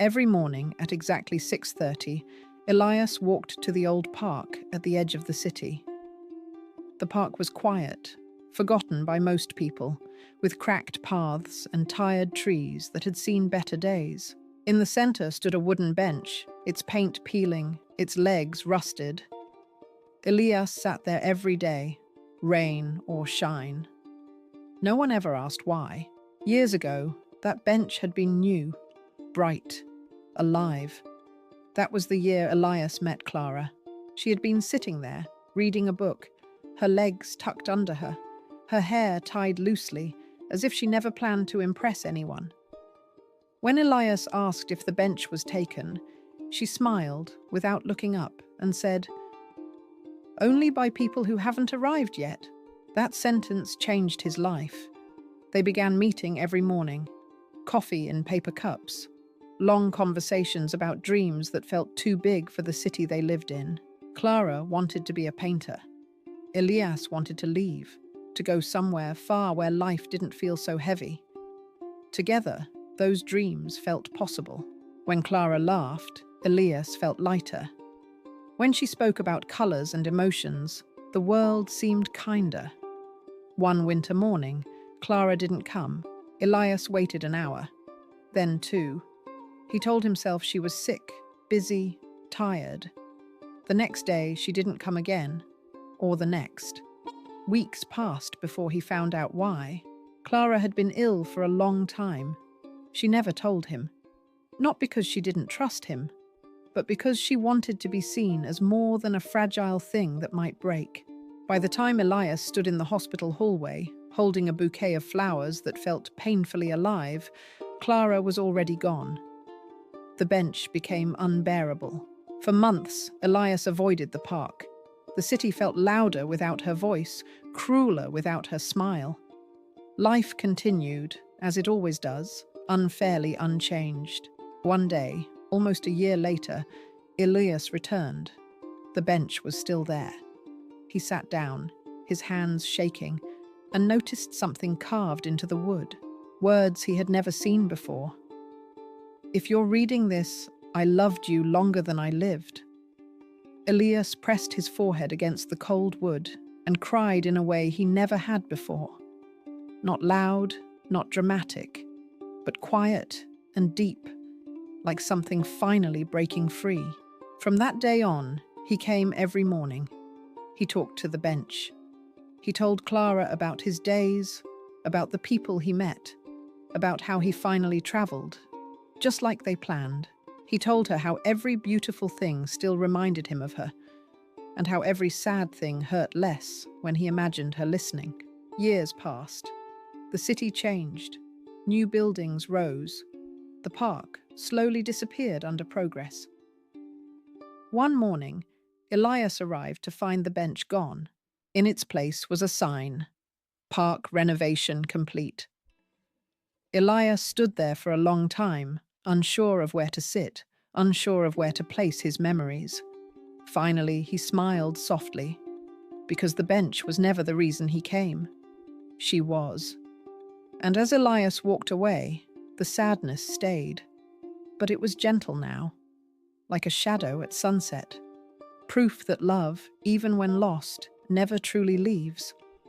Every morning at exactly 6:30, Elias walked to the old park at the edge of the city. The park was quiet, forgotten by most people, with cracked paths and tired trees that had seen better days. In the center stood a wooden bench, its paint peeling, its legs rusted. Elias sat there every day, rain or shine. No one ever asked why. Years ago, that bench had been new, bright, alive. That was the year Elias met Clara. She had been sitting there, reading a book, her legs tucked under her hair tied loosely, as if she never planned to impress anyone. When Elias asked if the bench was taken, she smiled without looking up and said, "Only by people who haven't arrived yet." That sentence changed his life. They began meeting every morning, coffee in paper cups, long conversations about dreams that felt too big for the city they lived in. Clara wanted to be a painter. Elias wanted to leave, to go somewhere far where life didn't feel so heavy. Together, those dreams felt possible. When Clara laughed, Elias felt lighter. When she spoke about colors and emotions, the world seemed kinder. One winter morning, Clara didn't come. Elias waited an hour. Then two. He told himself she was sick, busy, tired. The next day, she didn't come again, or the next. Weeks passed before he found out why. Clara had been ill for a long time. She never told him. Not because she didn't trust him, but because she wanted to be seen as more than a fragile thing that might break. By the time Elias stood in the hospital hallway, holding a bouquet of flowers that felt painfully alive, Clara was already gone. The bench became unbearable. For months, Elias avoided the park. The city felt louder without her voice, crueler without her smile. Life continued, as it always does, unfairly unchanged. One day, almost a year later, Elias returned. The bench was still there. He sat down, his hands shaking, and noticed something carved into the wood, words he had never seen before. "If you're reading this, I loved you longer than I lived." Elias pressed his forehead against the cold wood and cried in a way he never had before. Not loud, not dramatic, but quiet and deep, like something finally breaking free. From that day on, he came every morning. He talked to the bench. He told Clara about his days, about the people he met, about how he finally traveled, just like they planned. He told her how every beautiful thing still reminded him of her, and how every sad thing hurt less when he imagined her listening. Years passed. The city changed. New buildings rose. The park slowly disappeared under progress. One morning, Elias arrived to find the bench gone. In its place was a sign, "Park renovation complete." Elias stood there for a long time, unsure of where to sit, unsure of where to place his memories. Finally, he smiled softly, because the bench was never the reason he came. She was. And as Elias walked away, the sadness stayed. But it was gentle now, like a shadow at sunset. Proof that love, even when lost, never truly leaves.